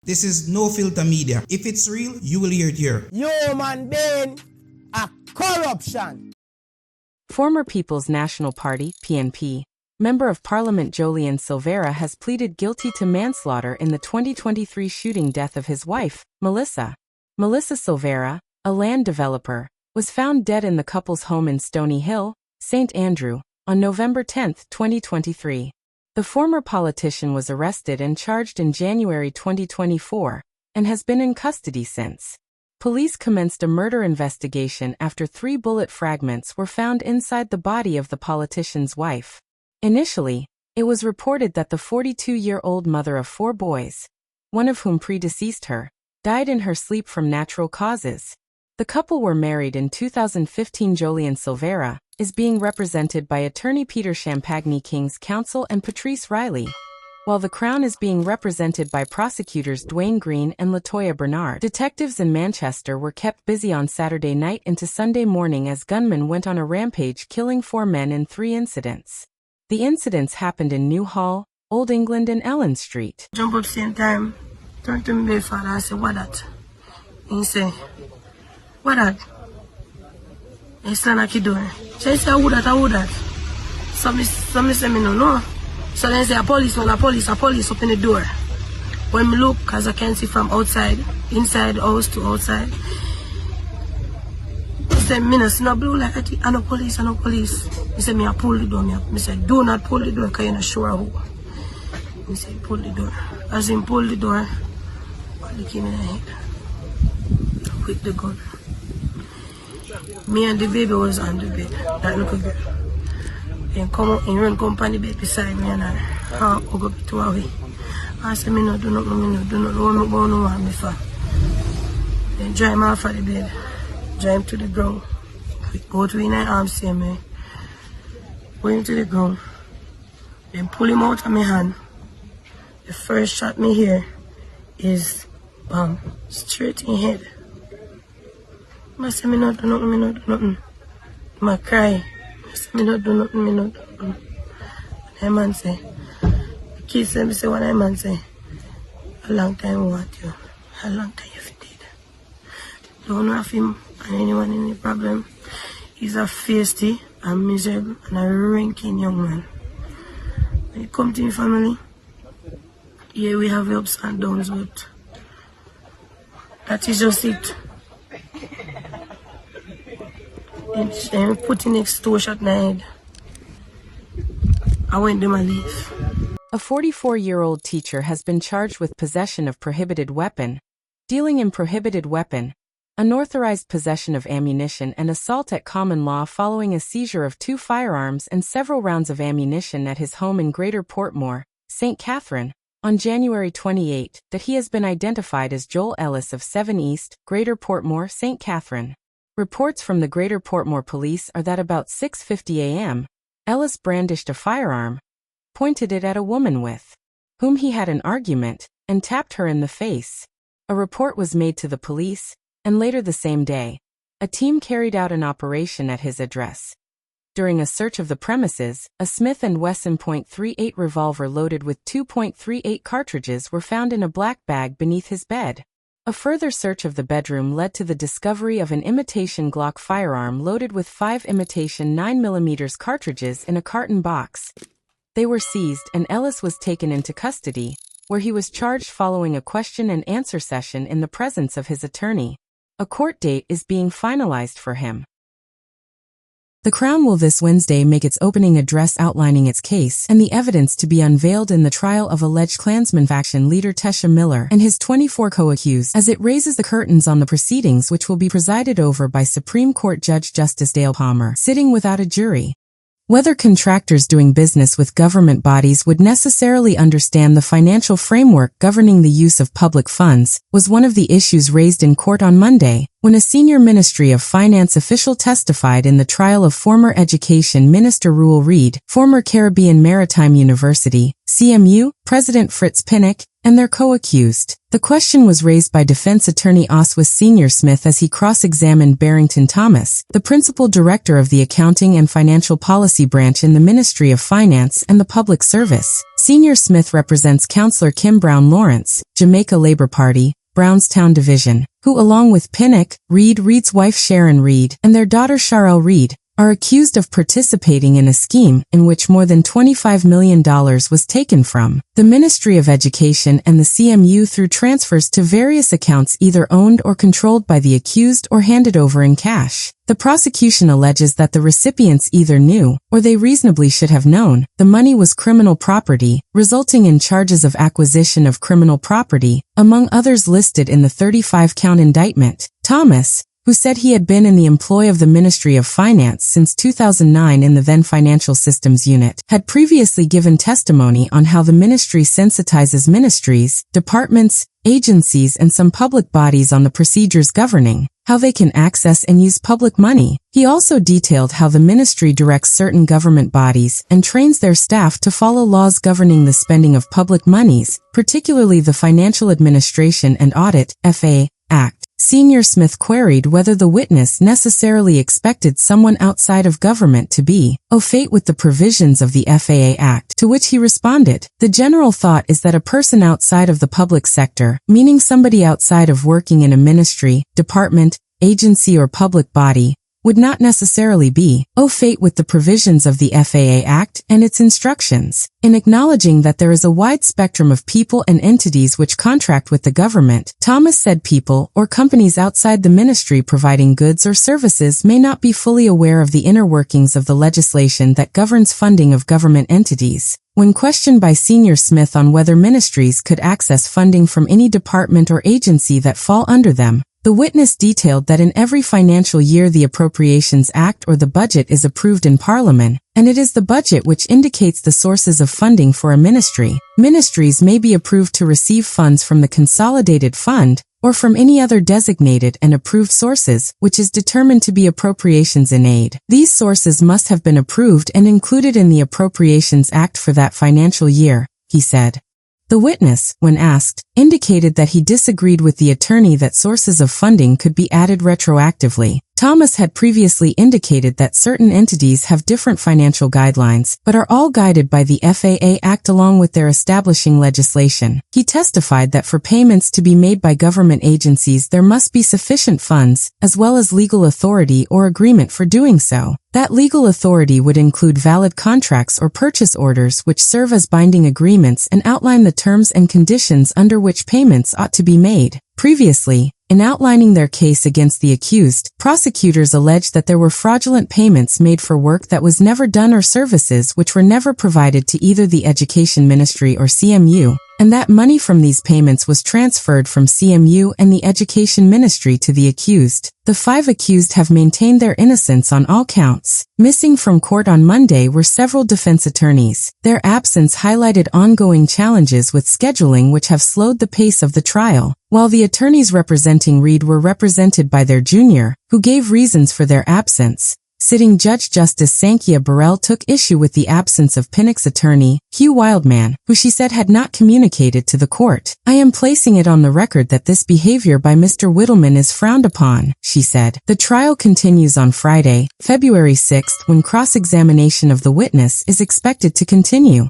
This is No Filter Media. If it's real, you will hear it here. Human being, a corruption. Former People's National Party, PNP, Member of Parliament Julian Silveira has pleaded guilty to manslaughter in the 2023 shooting death of his wife, Melissa. Melissa Silveira, a land developer, was found dead in the couple's home in Stony Hill, St. Andrew, on November 10, 2023. The former politician was arrested and charged in January 2024 and has been in custody since. Police commenced a murder investigation after 3 bullet fragments were found inside the body of the politician's wife. Initially, it was reported that the 42-year-old mother of 4 boys, one of whom predeceased her, died in her sleep from natural causes. The couple were married in 2015. Julian Silveira is being represented by attorney Peter Champagne King's counsel and Patrice Riley, while the Crown is being represented by prosecutors Dwayne Green and Latoya Bernard. Detectives in Manchester were kept busy on Saturday night into Sunday morning as gunmen went on a rampage, killing 4 men in 3 incidents. The incidents happened in Newhall, Old England and Ellen Street. Jump up same time, turn to my father and say, "What that?" He say, "What that?" He stand like he doing. So he say, "Who that? Who that?" So me say, "Me no know." So then say, "A police, open the door." When me look, as I can see from outside, inside the house to outside, he say, "Me no see no blue like that. I no police. He say, "Me I pull the door." Me say, "Do not pull the door, because you're not sure who." He say, "Pull the door." As he pull the door, I look him in the head with the gun. Me and the baby was on the bed, that little girl. And come out and run company bed beside me and I go up to her way. I said, "Me no do nothing, what me go no want me for." Then drive him off of the bed, drive him to the ground. Go to in my arms, see me. Put him to the ground. Then pull him out of my hand. The first shot me hear is bam, straight in head. I say, "Me not do nothing. I cry. I say, "Me not do nothing. And the man say, the kid say, me say, what the man say, a long time we want you. A long time you dead. Don't know if him and anyone in the problem. He's a feisty and miserable and a ranking young man. When you come to your family, yeah, we have ups and downs, but that is just it. And putting next 2 shot in the head. I went to my leave. A 44-year-old teacher has been charged with possession of prohibited weapon, dealing in prohibited weapon, unauthorized possession of ammunition and assault at common law following a seizure of 2 firearms and several rounds of ammunition at his home in Greater Portmore, St. Catherine, on January 28, that he has been identified as Joel Ellis of 7 East, Greater Portmore, St. Catherine. Reports from the Greater Portmore Police are that about 6:50 a.m., Ellis brandished a firearm, pointed it at a woman with whom he had an argument, and tapped her in the face. A report was made to the police, and later the same day, a team carried out an operation at his address. During a search of the premises, a Smith & Wesson .38 revolver loaded with 2.38 cartridges were found in a black bag beneath his bed. A further search of the bedroom led to the discovery of an imitation Glock firearm loaded with 5 imitation 9mm cartridges in a carton box. They were seized and Ellis was taken into custody, where he was charged following a question-and-answer session in the presence of his attorney. A court date is being finalized for him. The Crown will this Wednesday make its opening address outlining its case and the evidence to be unveiled in the trial of alleged Klansman faction leader Tesha Miller and his 24 co-accused as it raises the curtains on the proceedings, which will be presided over by Supreme Court Judge Justice Dale Palmer, sitting without a jury. Whether contractors doing business with government bodies would necessarily understand the financial framework governing the use of public funds was one of the issues raised in court on Monday, when a senior Ministry of Finance official testified in the trial of former Education Minister Ruel Reid, former Caribbean Maritime University, CMU, President Fritz Pinnock, and their co-accused. The question was raised by defense attorney Oswald Senior Smith as he cross-examined Barrington Thomas, the principal director of the Accounting and Financial Policy Branch in the Ministry of Finance and the Public Service. Senior Smith represents Councillor Kim Brown Lawrence, Jamaica Labour Party, Brownstown Division, who along with Pinnock, Reid's wife Sharon Reid, and their daughter Sharelle Reid, are accused of participating in a scheme in which more than $25 million was taken from the Ministry of Education and the CMU through transfers to various accounts either owned or controlled by the accused or handed over in cash. The prosecution alleges that the recipients either knew, or they reasonably should have known, the money was criminal property, resulting in charges of acquisition of criminal property, among others listed in the 35-count indictment. Thomas, who said he had been in the employ of the Ministry of Finance since 2009 in the then Financial Systems Unit, had previously given testimony on how the ministry sensitizes ministries, departments, agencies and some public bodies on the procedures governing how they can access and use public money. He also detailed how the ministry directs certain government bodies and trains their staff to follow laws governing the spending of public monies, particularly the Financial Administration and Audit (FA) Act. Senior Smith queried whether the witness necessarily expected someone outside of government to be au fait with the provisions of the FAA Act, to which he responded, "The general thought is that a person outside of the public sector, meaning somebody outside of working in a ministry, department, agency or public body, would not necessarily be au fait with the provisions of the FAA Act and its instructions." In acknowledging that there is a wide spectrum of people and entities which contract with the government, Thomas said people or companies outside the ministry providing goods or services may not be fully aware of the inner workings of the legislation that governs funding of government entities. When questioned by Senior Smith on whether ministries could access funding from any department or agency that fall under them, the witness detailed that in every financial year the Appropriations Act or the budget is approved in Parliament, and it is the budget which indicates the sources of funding for a ministry. Ministries may be approved to receive funds from the Consolidated Fund, or from any other designated and approved sources, which is determined to be appropriations in aid. These sources must have been approved and included in the Appropriations Act for that financial year, he said. The witness, when asked, indicated that he disagreed with the attorney that sources of funding could be added retroactively. Thomas had previously indicated that certain entities have different financial guidelines, but are all guided by the FAA Act along with their establishing legislation. He testified that for payments to be made by government agencies there must be sufficient funds, as well as legal authority or agreement for doing so. That legal authority would include valid contracts or purchase orders which serve as binding agreements and outline the terms and conditions under which payments ought to be made. Previously, in outlining their case against the accused, prosecutors alleged that there were fraudulent payments made for work that was never done or services which were never provided to either the Education Ministry or CMU, and that money from these payments was transferred from CMU and the Education Ministry to the accused. The 5 accused have maintained their innocence on all counts. Missing from court on Monday were several defense attorneys. Their absence highlighted ongoing challenges with scheduling which have slowed the pace of the trial. While the attorneys representing Reid were represented by their junior, who gave reasons for their absence, sitting Judge Justice Sankia Burrell took issue with the absence of Pinnock's attorney, Hugh Wildman, who she said had not communicated to the court. "I am placing it on the record that this behavior by Mr. Whittleman is frowned upon," she said. The trial continues on Friday, February 6th, when cross-examination of the witness is expected to continue.